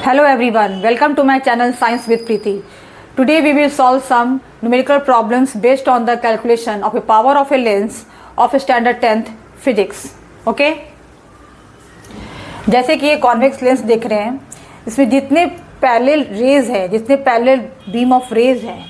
Hello everyone, welcome to my channel Science with Preeti. Today we will solve some numerical problems based on the calculation of a power of a lens of standard 10th physics. Okay? जैसे कि ये convex lens देख रहे हैं, इसमें जितने parallel raise है, जितने पैरेलल बीम ऑफ रेज है,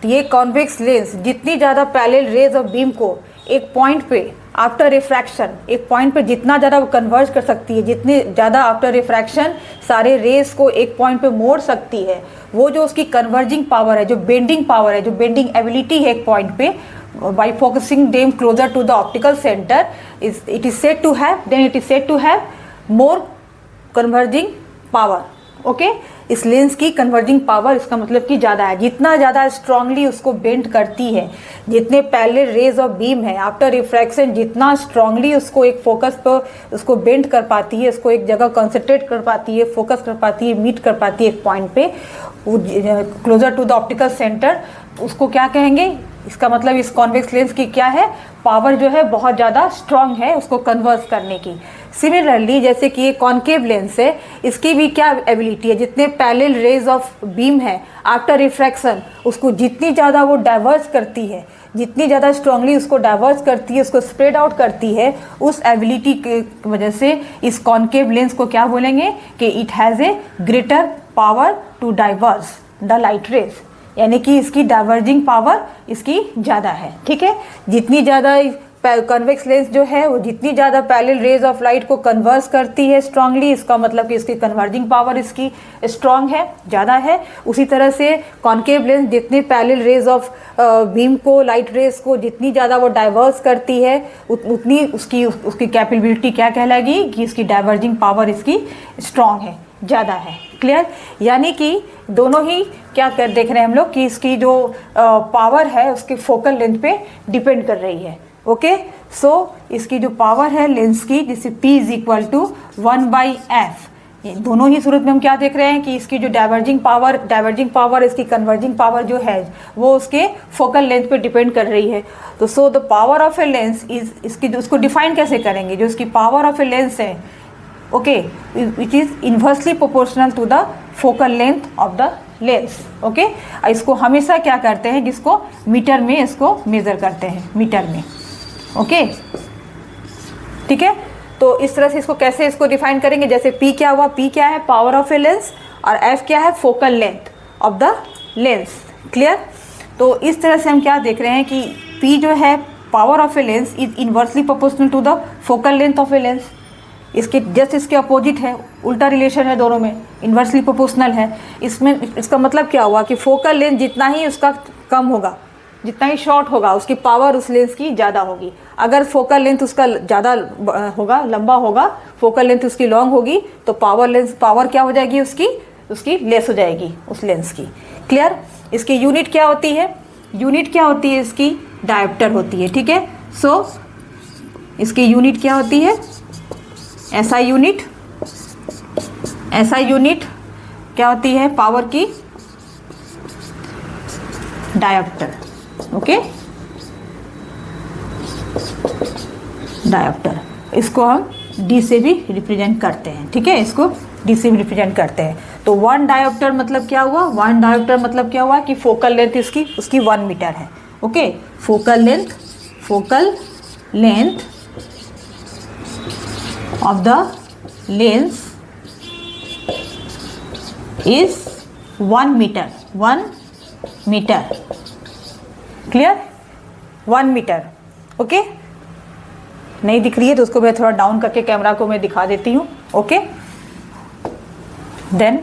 तो ये कॉन्वेक्स लेंस जितनी ज़्यादा पैरेलल रेज ऑफ बीम को एक पॉइंट पे आफ्टर रिफ्रैक्शन एक पॉइंट पे जितना ज़्यादा वो कन्वर्ज कर सकती है, जितने ज़्यादा आफ्टर रिफ्रैक्शन सारे रेस को एक पॉइंट पे मोड़ सकती है, वो जो उसकी कन्वर्जिंग पावर है, जो बेंडिंग पावर है, जो बेंडिंग एबिलिटी है एक पॉइंट पे, by focusing them closer to the optical centre, it is said to have more converging power. Okay, इस लेंस की कन्वर्जिंग पावर, इसका मतलब कि ज़्यादा है. जितना ज़्यादा स्ट्रांगली उसको बेंड करती है, जितने पैरेलल रेज ऑफ बीम है आफ्टर रिफ्रैक्शन, जितना स्ट्रांगली उसको एक फोकस पर उसको बेंड कर पाती है, उसको एक जगह कंसंट्रेट कर पाती है, फोकस कर पाती है, मीट कर पाती है एक पॉइंट पे closer to the optical centre, उसको क्या कहेंगे? इसका मतलब इस कॉन्वेक्स लेंस की क्या है? पावर जो है बहुत ज़्यादा स्ट्रांग है उसको कन्वर्स करने की. सिमिलरली जैसे कि ये कॉन्केव लेंस है, इसकी भी क्या एबिलिटी है? जितने पैरेलल रेज ऑफ बीम है आफ्टर रिफ्रैक्शन, उसको जितनी ज़्यादा वो डाइवर्स करती है, जितनी ज़्यादा स्ट्रांगली उसको डाइवर्स करती है, उसको स्प्रेड आउट करती है, उस एबिलिटी की वजह से इस कॉन्केव लेंस को क्या बोलेंगे कि it has a greater power to diverse the light rays, यानी कि इसकी डाइवर्जिंग पावर इसकी ज़्यादा है. ठीक है, जितनी ज़्यादा कन्वेक्स लेंस जो है वो जितनी ज़्यादा पैरेलल रेज ऑफ लाइट को कन्वर्स करती है स्ट्रांगली, इसका मतलब कि इसकी कन्वर्जिंग पावर इसकी स्ट्रांग है, ज़्यादा है. उसी तरह से कॉन्केव लेंस जितने पैरेलल रेज ऑफ बीम को, लाइट रेज को जितनी ज़्यादा वो डाइवर्स करती है, उतनी उसकी कैपेबिलिटी क्या कहलाएगी कि इसकी डाइवर्जिंग पावर इसकी स्ट्रांग है, ज़्यादा है. क्लियर? यानी कि दोनों ही क्या कर देख रहे हैं हम लोग कि इसकी जो पावर है उसकी फोकल लेंथ पे डिपेंड कर रही है. ओके, सो इसकी जो पावर है लेंस की, जिसे P is equal to 1/f, दोनों ही सूरत में हम क्या देख रहे हैं कि इसकी जो डाइवर्जिंग पावर इसकी कन्वर्जिंग पावर जो है वो उसके फोकल लेंथ पे डिपेंड कर रही है. तो so the power of a lens is, इसकी उसको डिफाइन कैसे करेंगे? जो इसकी पावर ऑफ ए लेंस है, okay, which is inversely proportional to the focal length of the lens. Okay, इसको हमेशा क्या करते हैं कि इसको मीटर में इसको मेजर करते हैं, मीटर में. ओके, ठीक है. तो इस तरह से इसको कैसे इसको डिफाइन करेंगे? जैसे P क्या हुआ? P क्या है? पावर ऑफ ए लेंस, और F क्या है? Focal length of the lens. Clear? तो इस तरह से हम क्या देख रहे हैं कि P जो है power of a lens is inversely proportional to the focal length of a lens. इसके जस्ट इसके अपोजिट है, उल्टा रिलेशन है दोनों में, इन्वर्सली प्रोपोर्शनल है. इसमें इसका मतलब क्या हुआ कि फोकल लेंथ जितना ही उसका कम होगा, जितना ही शॉर्ट होगा, उसकी पावर उस लेंस की ज़्यादा होगी. अगर फोकल लेंथ उसका ज़्यादा होगा, लंबा होगा, फोकल लेंथ उसकी लॉन्ग होगी, तो पावर क्या हो जाएगी? उसकी लेस हो जाएगी उस लेंस की. क्लियर? इसकी यूनिट क्या होती है? यूनिट क्या होती है? इसकी डायोप्टर होती है. ठीक है, सो इसकी यूनिट क्या होती है? SI यूनिट क्या होती है? पावर की डायोप्टर. ओके, डायोप्टर, इसको हम D से भी रिप्रेजेंट करते हैं. ठीक है, इसको D से भी रिप्रेजेंट करते हैं. तो 1 डायोप्टर मतलब क्या हुआ? 1 डायोप्टर मतलब क्या हुआ कि फोकल लेंथ उसकी 1 मीटर है. Okay, focal length of the lens is 1 meter. Clear? 1 metre. Okay, नहीं दिख रही है तो उसको मैं थोड़ा डाउन करके कैमरा को मैं दिखा देती हूँ. ओके, देन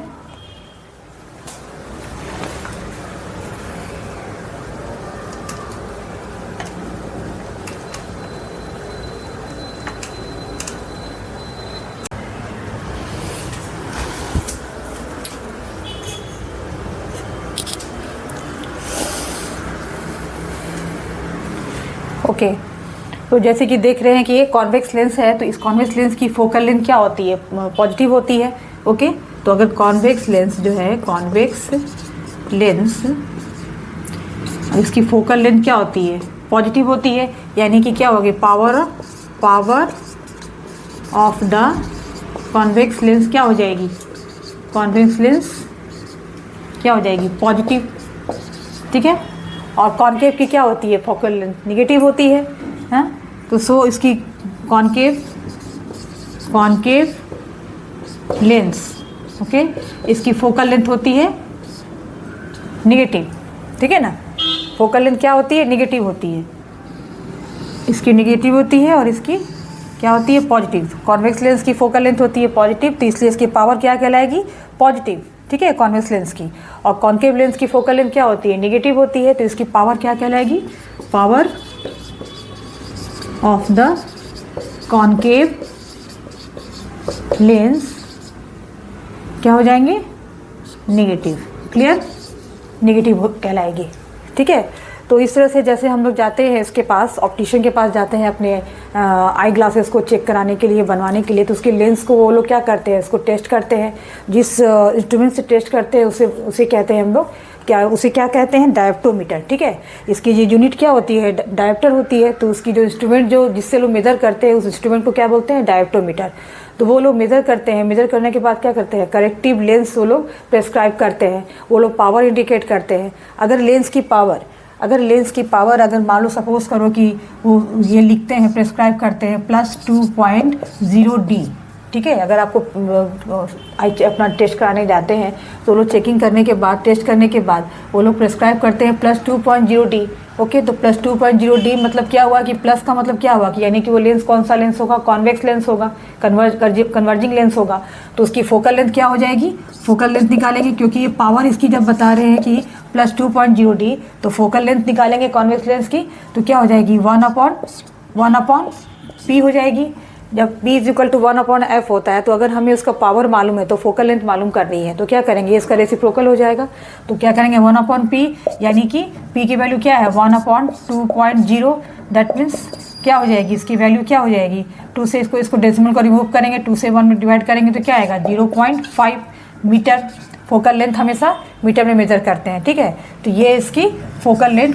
ओके, तो जैसे कि देख रहे हैं कि ये कॉन्वेक्स लेंस है, तो इस कॉन्वेक्स लेंस की फोकल लेंथ क्या होती है? पॉजिटिव होती है. ओके, तो अगर कॉन्वेक्स लेंस जो है, कॉन्वेक्स लेंस, इसकी फोकल लेंथ क्या होती है? पॉजिटिव होती है, यानी कि क्या होगी? Power of the convex lens क्या हो जाएगी? कॉन्वेक्स लेंस क्या हो जाएगी, पॉजिटिव, ठीक है। और कॉनकेव की क्या होती है, फोकल लेंथ निगेटिव होती है, हाँ। तो सो इसकी कॉनकेव लेंस, ओके, इसकी फोकल लेंथ होती है निगेटिव, ठीक है ना। फोकल लेंथ क्या होती है, निगेटिव होती है, इसकी निगेटिव होती है और इसकी क्या होती है, पॉजिटिव। कॉन्वेक्स लेंस की फोकल लेंथ होती है पॉजिटिव, तो इसलिए इसकी पावर क्या कहलाएगी, पॉजिटिव, ठीक है, कॉन्वेक्स लेंस की। और कॉनकेव लेंस की फोकल लेंथ क्या होती है, निगेटिव होती है, तो इसकी पावर क्या कहलाएगी, power of the concave lens क्या हो जाएंगे, निगेटिव, क्लियर, निगेटिव कहलाएगी, ठीक है। तो इस तरह से जैसे हम लोग जाते हैं इसके पास, ऑप्टिशियन के पास जाते हैं अपने आई ग्लासेस को चेक कराने के लिए, बनवाने के लिए, तो उसके लेंस को वो लोग क्या करते हैं, इसको टेस्ट करते हैं, जिस इंस्ट्रूमेंट से टेस्ट करते हैं उसे कहते हैं हम लोग उसे क्या कहते हैं, डायोप्टोमीटर, ठीक है। इसकी ये यूनिट क्या होती है, डायोप्टर होती है। तो उसकी जो इंस्ट्रूमेंट जिससे लोग मेज़र करते हैं, उस इंस्ट्रूमेंट को क्या बोलते हैं, डायोप्टोमीटर। तो वो लोग मेज़र करते हैं, मेज़र करने के बाद क्या करते हैं, करेक्टिव लेंस वो लोग प्रेस्क्राइब करते हैं, वो लोग पावर इंडिकेट करते हैं। अगर लेंस की पावर अगर मान लो सपोज करो कि वो ये लिखते हैं, प्रेस्क्राइब करते हैं +2.0D, ठीक है। अगर आपको अपना टेस्ट कराने जाते हैं तो लोग चेकिंग करने के बाद, टेस्ट करने के बाद वो लोग प्रेस्क्राइब करते हैं +2.0D, ओके। तो +2.0D मतलब क्या हुआ कि प्लस का मतलब क्या हुआ कि यानी कि वो लेंस कौन सा लेंस होगा, कॉन्वेक्स लेंस होगा, कन्वर्जिंग लेंस होगा। तो उसकी फोकल लेंथ क्या हो जाएगी, फोकल लेंथ निकालेंगे, क्योंकि ये पावर इसकी जब बता रहे हैं कि +2.0D, तो फोकल लेंथ निकालेंगे कॉन्वेक्स लेंस की, तो क्या हो जाएगी, 1/P हो जाएगी। जब P = 1/F होता है, तो अगर हमें उसका पावर मालूम है तो फोकल लेंथ मालूम करनी है, तो क्या करेंगे, इसका रेसिप्रोकल हो जाएगा। तो क्या करेंगे, 1/P, यानी कि P की वैल्यू क्या है, 1/2.0, दैट मीन्स क्या हो जाएगी, इसकी वैल्यू क्या हो जाएगी, 2 से इसको डेसिमल को रिमूव करेंगे, 2 से 1 में डिवाइड करेंगे तो क्या आएगा, 0.5 मीटर। फोकल लेंथ हमेशा मीटर में मेजर करते हैं, ठीक है। तो ये इसकी फोकल लेंथ,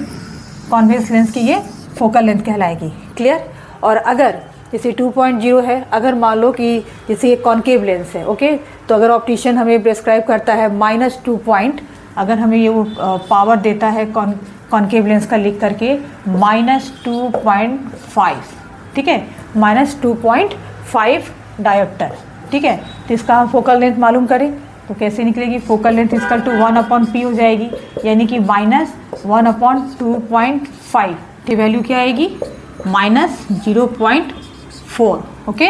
कॉन्वेक्स लेंस की ये फोकल लेंथ कहलाएगी, क्लियर। और अगर जैसे 2.0 है, अगर मान लो कि जैसे ये कॉनकेव लेंस है, ओके, तो अगर ऑप्टिशियन हमें प्रेस्क्राइब करता है -2, अगर हमें ये वो पावर देता है कॉनकेव लेंस का लिख करके -2.5, ठीक है, -2.5 डायोप्टर, ठीक है। तो इसका हम फोकल लेंथ मालूम करें तो कैसे निकलेगी, focal length equal to 1/P हो जाएगी, यानी कि -1/2.5 की वैल्यू क्या आएगी, -0.4, ओके,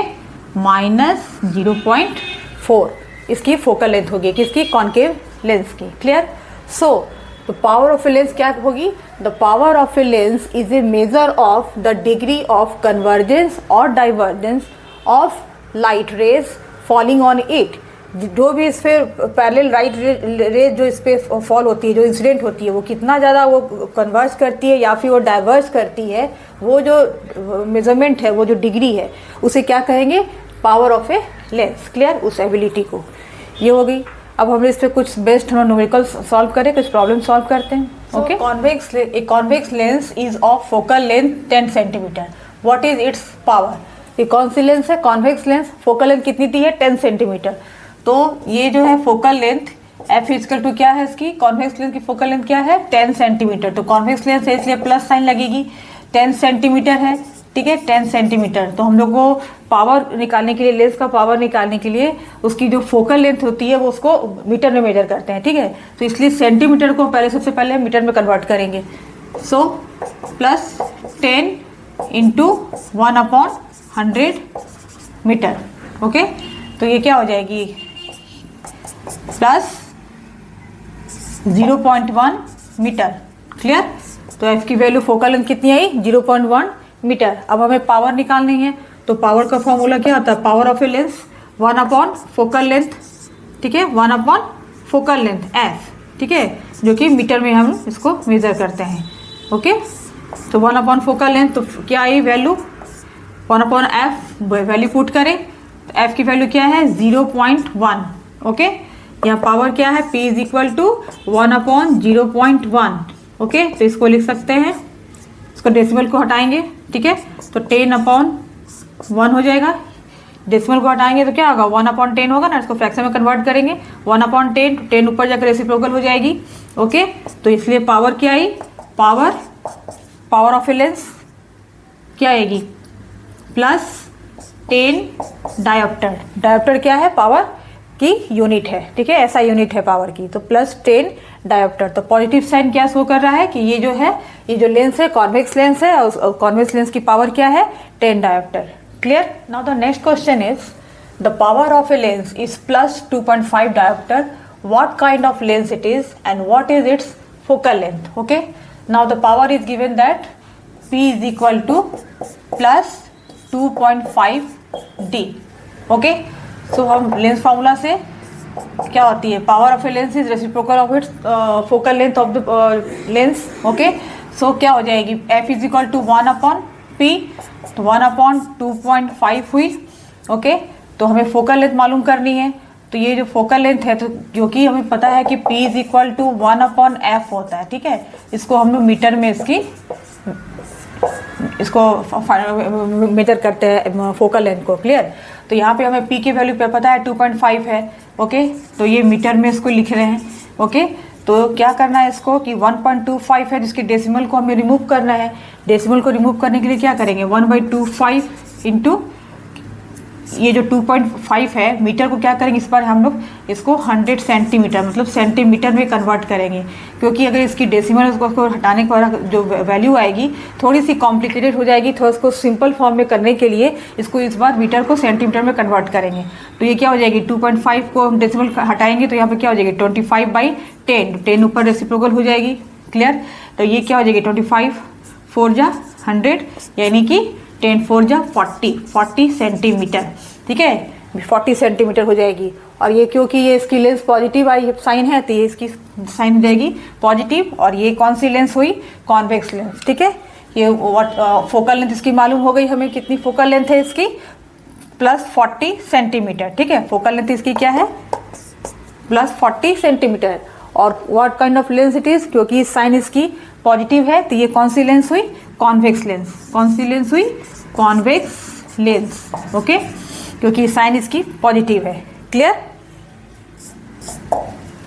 -0.4 इसकी फोकल लेंथ होगी, किसकी, कॉनकेव लेंस की, clear. So the power of a lens क्या होगी, the power of a lens is a measure of the degree of convergence और divergence of light rays falling on it. जो भी इस पर पैरेलल राइट रेज जो इस पर फॉल होती है, जो इंसिडेंट होती है, वो कितना ज़्यादा वो कन्वर्ज करती है या फिर वो डाइवर्ज करती है, वो जो मेजरमेंट है, वो जो डिग्री है, उसे क्या कहेंगे, power of a lens, clear, उस एबिलिटी को। ये हो गई। अब हम इस पर कुछ बेस्ट हम न्यूमेरिकल सॉल्व करें, कुछ प्रॉब्लम सॉल्व करते हैं, okay. Convex lens is of focal length 10 centimetre, what is its power. ये कौन सी लेंस है, कॉन्वेक्स लेंस, फोकल लेंथ कितनी दी है, 10 सेंटीमीटर। तो ये जो है focal length F equal to क्या है, इसकी कॉन्वेक्स लेंस की फोकल लेंथ क्या है, 10 सेंटीमीटर। तो कॉन्वेक्स लेंस है इसलिए प्लस साइन लगेगी, 10 सेंटीमीटर है, ठीक है, 10 सेंटीमीटर। तो हम लोग को पावर निकालने के लिए, लेंस का पावर निकालने के लिए उसकी जो फोकल लेंथ होती है वो उसको मीटर में मेजर करते हैं, ठीक है। तो इसलिए सेंटीमीटर को सबसे पहले मीटर में कन्वर्ट करेंगे। सो +10 × 1/100 मीटर, ओके। तो ये क्या हो जाएगी, +0.1 मीटर, क्लियर। तो F की वैल्यू फोकल लेंथ कितनी आई, 0.1 मीटर। अब हमें पावर निकालनी है, तो पावर का फॉर्मूला क्या होता है, पावर ऑफ ए लेंस 1/फोकल लेंथ, ठीक है, 1/फोकल लेंथ F, ठीक है, जो कि मीटर में हम इसको मेजर करते हैं, ओके। तो 1/फोकल लेंथ, तो क्या I value, 1/F value put करें, तो F की वैल्यू क्या है, 0.1, ओके। यहाँ पावर क्या है, P = 1/0.1, ओके। तो इसको लिख सकते हैं, इसको डेसिमल को हटाएंगे, ठीक है, तो 10/1 हो जाएगा, डेसिमल को हटाएंगे तो क्या होगा 1/10 होगा ना, इसको फ्रैक्शन में कन्वर्ट करेंगे 1/10, 10 ऊपर जाकर रेसिप्रोकल हो जाएगी। ओके, तो इसलिए पावर क्या आई, पावर ऑफ ए लेंस क्या आएगी +10 डायोप्टर। डायोप्टर क्या है, पावर की यूनिट है, ठीक है, ऐसा यूनिट है पावर की, तो +10 डायोप्टर। तो पॉजिटिव साइन क्या शो कर रहा है कि ये जो है, ये जो लेंस है कॉन्वेक्स लेंस है और कॉन्वेक्स लेंस की पावर क्या है 10 dioptre. Clear. Now the next question is the power of a lens is +2.5 dioptre, what kind of lens it is and what is its focal length. Okay, now the power is given that P is equal to +2.5D। Okay, so हम lens formula से क्या होती है, power of a lens is reciprocal of its focal length of the lens. Okay, so क्या हो जाएगी, F is equal to 1/P, तो 1/2.5 हुई। ओके, तो हमें फोकल लेंथ मालूम करनी है, तो ये जो फोकल लेंथ है, तो जो कि हमें पता है कि P is equal to 1/F होता है, ठीक है, इसको हम लोग मीटर में इसको मेजर करते हैं फोकल लेंथ को। क्लियर। तो यहाँ पे हमें P की वैल्यू पे पता है 2.5 है। ओके, तो ये मीटर में इसको लिख रहे हैं। ओके, तो क्या करना है इसको कि 1.25 है जिसके डेसिमल को हमें रिमूव करना है। डेसिमल को रिमूव करने के लिए क्या करेंगे, 1/25 इंटू ये जो 2.5 है मीटर को क्या करेंगे, इस बार हम लोग इसको 100 सेंटीमीटर मतलब सेंटीमीटर में कन्वर्ट करेंगे, क्योंकि अगर इसकी डेसिमल उसको हटाने के बाद जो वैल्यू आएगी थोड़ी सी कॉम्प्लिकेटेड हो जाएगी, तो उसको सिंपल फॉर्म में करने के लिए इसको इस बार मीटर को सेंटीमीटर में कन्वर्ट करेंगे। तो ये क्या हो जाएगी, 2.5 को हम डेसिमल हटाएंगे तो यहाँ पर क्या हो जाएगी 25/10, 10 ऊपर रेसिप्रोकल हो जाएगी। क्लियर। तो ये क्या हो जाएगी 25 4 जा 100 यानी कि 10 4 जा 40 सेंटीमीटर, ठीक है, 40 सेंटीमीटर हो जाएगी। और ये क्योंकि ये इसकी लेंस पॉजिटिव आई साइन है तो ये इसकी साइन हो जाएगी पॉजिटिव, और ये कौन सी लेंस हुई, कॉन्वेक्स लेंस। ठीक है, ये फोकल लेंथ इसकी मालूम हो गई हमें, कितनी फोकल लेंथ है इसकी +40 सेंटीमीटर। ठीक है, फोकल लेंथ इसकी क्या है +40 सेंटीमीटर। और what kind of lens it is, क्योंकि साइन इसकी पॉजिटिव है तो ये कौन सी लेंस हुई, कॉन्वेक्स लेंस। कौन सी लेंस हुई, कॉन्वेक्स लेंस। ओके, क्योंकि साइन इसकी पॉजिटिव है। Clear.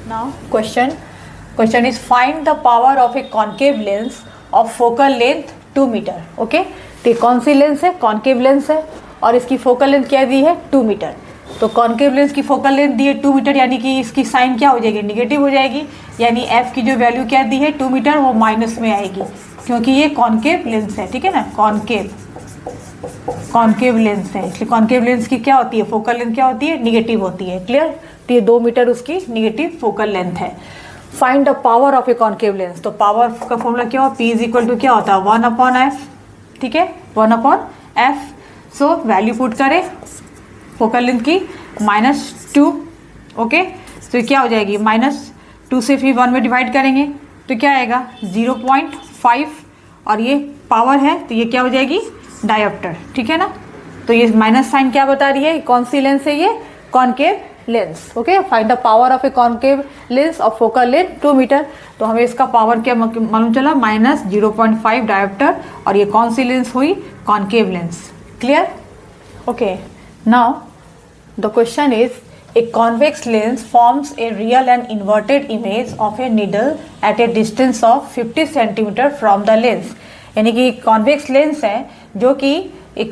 Now question is find the power of a concave lens of focal length 2 metre. Okay, तो कौन सी लेंस है, कॉन्केव लेंस है और इसकी फोकल लेंथ क्या दी है 2 मीटर। तो कॉन्केव लेंस की फोकल लेंथ दी है 2 मीटर, यानी कि इसकी साइन क्या हो जाएगी, निगेटिव हो जाएगी, यानी एफ की जो वैल्यू क्या दी है 2 मीटर वो माइनस में आएगी, क्योंकि ये कॉन्केव लेंस है। ठीक है ना, कॉन्केव लेंस है, इसलिए कॉन्केव लेंस की क्या होती है, फोकल लेंथ क्या होती है, निगेटिव होती है। क्लियर। तो ये 2 मीटर उसकी निगेटिव फोकल लेंथ है। Find the power of a concave lens, तो पावर का फॉर्मूला क्या हो, P इज इक्वल टू क्या होता है 1/f। ठीक है, 1/f। सो वैल्यू पुट करें फोकल लेंथ की -2। ओके, तो क्या हो जाएगी -2 से फिर 1 में डिवाइड करेंगे तो क्या आएगा 0.5, और ये पावर है तो ये क्या हो जाएगी डायोप्टर। ठीक है ना, तो ये माइनस साइन क्या बता रही है, कौन सी लेंस है ये, concave lens. Okay, find the power of a concave lens of focal length 2 metre. तो हमें इसका पावर क्या मालूम चला -0.5 डायोप्टर, और ये कौन सी लेंस हुई, concave lens. Clear. Okay, now the question is a convex lens forms a real and inverted image of a needle at a distance of 50 cm from the lens। यानी कि कॉन्वेक्स लेंस है जो कि एक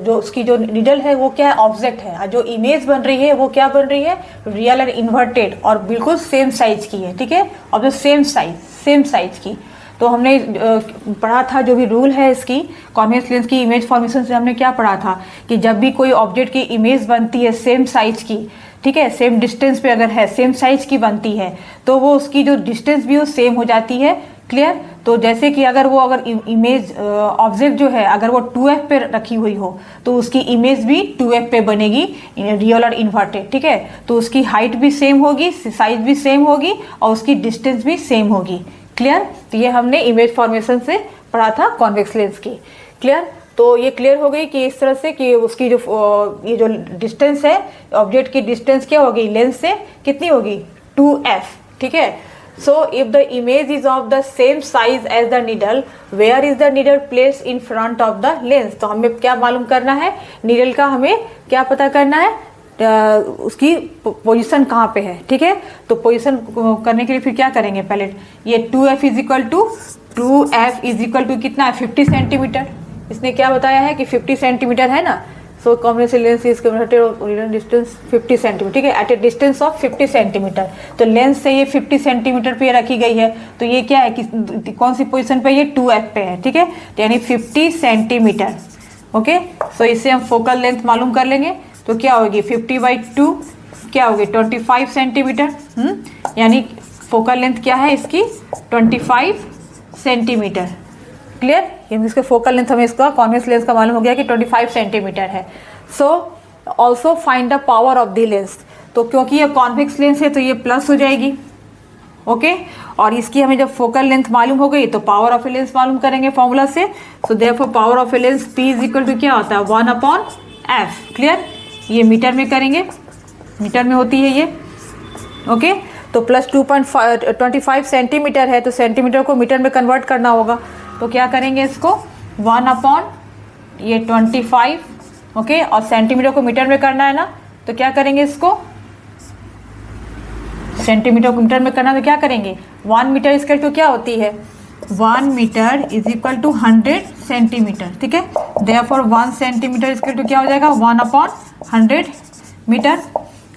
जो उसकी जो निडल है वो क्या है, ऑब्जेक्ट है, और जो इमेज बन रही है वो क्या बन रही है, रियल एंड इन्वर्टेड, और बिल्कुल सेम साइज की है। ठीक है, और जो सेम साइज की। तो हमने पढ़ा था जो भी रूल है इसकी कॉन्वेक्स लेंस की इमेज फॉर्मेशन से, हमने क्या पढ़ा था कि जब भी कोई ऑब्जेक्ट की इमेज बनती है सेम साइज की, ठीक है, सेम डिस्टेंस पे अगर है, सेम साइज की बनती है, तो वो उसकी जो डिस्टेंस भी वो सेम हो जाती है। क्लियर। तो जैसे कि अगर इमेज ऑब्जेक्ट जो है अगर वो 2f पे रखी हुई हो तो उसकी इमेज भी 2f पे बनेगी, रियल और इन्वर्टेड। ठीक है, तो उसकी हाइट भी सेम होगी, साइज भी सेम होगी, और उसकी डिस्टेंस भी सेम होगी। क्लियर। तो ये हमने इमेज फॉर्मेशन से पढ़ा था कॉन्वेक्स लेंस की। क्लियर। तो ये क्लियर हो गई कि इस तरह से कि उसकी जो ये जो डिस्टेंस है ऑब्जेक्ट की डिस्टेंस क्या होगी लेंस से, कितनी होगी 2f। ठीक है, So if the image is of the same size as the needle, where is the needle placed in front of the lens? तो हमें क्या मालूम करना है, नीडल का हमें क्या पता करना है, उसकी पोजीशन कहाँ पे है, ठीक है। तो पोजीशन करने के लिए फिर क्या करेंगे, पहले ये 2f इज इक्वल टू कितना है, 50 सेंटीमीटर। इसने क्या बताया है कि 50 सेंटीमीटर है ना। So combination lens is converted original distance 50 centimetre, ठीक है, at a distance of 50 centimetre. तो लेंस से ये 50 सेंटीमीटर पे रखी गई है, तो ये क्या है कि कौन सी पोजीशन पे, ये 2f पे है, ठीक है, तो यानी 50 सेंटीमीटर। ओके, सो इससे हम फोकल लेंथ मालूम कर लेंगे। तो क्या होगी 50/2 क्या होगी 25 सेंटीमीटर। यानी फोकल लेंथ क्या है इसकी 25 सेंटीमीटर। क्लियर, इसके फोकल लेंथ हमें इसका कॉन्वेक्स लेंस का मालूम हो गया कि 25 सेंटीमीटर है। So also find the power of the lens. तो क्योंकि ये कॉन्वेक्स लेंस है तो ये प्लस हो जाएगी। ओके, और इसकी हमें जब फोकल लेंथ मालूम हो गई तो पावर ऑफ ए लेंस मालूम करेंगे फॉर्मूला से। So therefore power of a lens P is equal to क्या होता है 1/f। क्लियर, ये मीटर में करेंगे, मीटर में होती है ये। ओके, तो प्लस 2.25 सेंटीमीटर है, तो सेंटीमीटर को मीटर में कन्वर्ट करना होगा। तो क्या करेंगे इसको 1/25। ओके, और सेंटीमीटर को मीटर में करना है ना, तो क्या करेंगे इसको, सेंटीमीटर को मीटर में करना तो क्या करेंगे 1 मीटर इक्वल टू क्या होती है 1 metre is equal to 100 centimetre, ठीक है। देयरफॉर 1 सेंटीमीटर इक्वल टू क्या हो जाएगा 1/100 मीटर।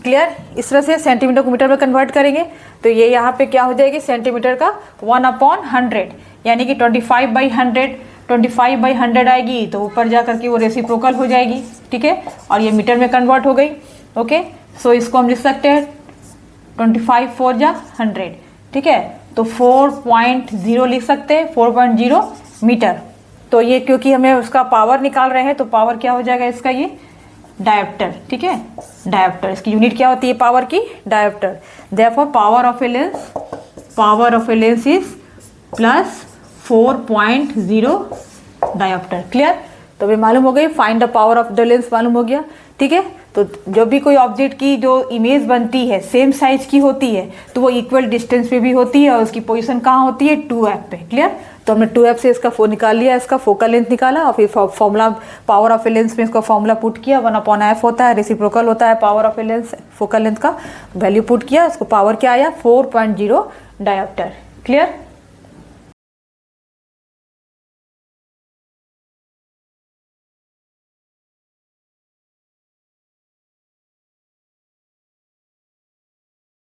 क्लियर, इस तरह से सेंटीमीटर को मीटर में कन्वर्ट करेंगे तो ये यहाँ पे क्या हो जाएगी सेंटीमीटर का 1/100, यानी कि 25/100 आएगी, तो ऊपर जा करके वो रेसिप्रोकल हो जाएगी, ठीक है, और ये मीटर में कन्वर्ट हो गई। ओके, सो इसको हम लिख सकते हैं 25 4 जा 100, ठीक है, तो 4.0 लिख सकते हैं, 4.0 मीटर। तो ये क्योंकि हमें उसका पावर निकाल रहे हैं तो पावर क्या हो जाएगा इसका ये डायोप्टर, ठीक है, डायोप्टर, इसकी यूनिट क्या होती है पावर की dioptre. Therefore power of a lens is plus 4.0 dioptre. Clear, तो अभी मालूम हो गई, find the power of the lens मालूम हो गया, ठीक है। तो जब भी कोई ऑब्जेक्ट की जो इमेज बनती है सेम साइज की होती है तो वो इक्वल डिस्टेंस पे भी होती है और उसकी पोजीशन कहाँ होती है 2f पे। क्लियर, तो हमने 2f से इसका निकाल लिया, इसका फोकल लेंथ निकाला और फिर formula power of a lens में इसका फॉर्मूला पुट किया, 1/f होता है, रेसिप्रोकल होता है power of a lens, focal length का वैल्यू पुट किया, इसको पावर क्या आया 4.0 डायोप्टर। क्लियर।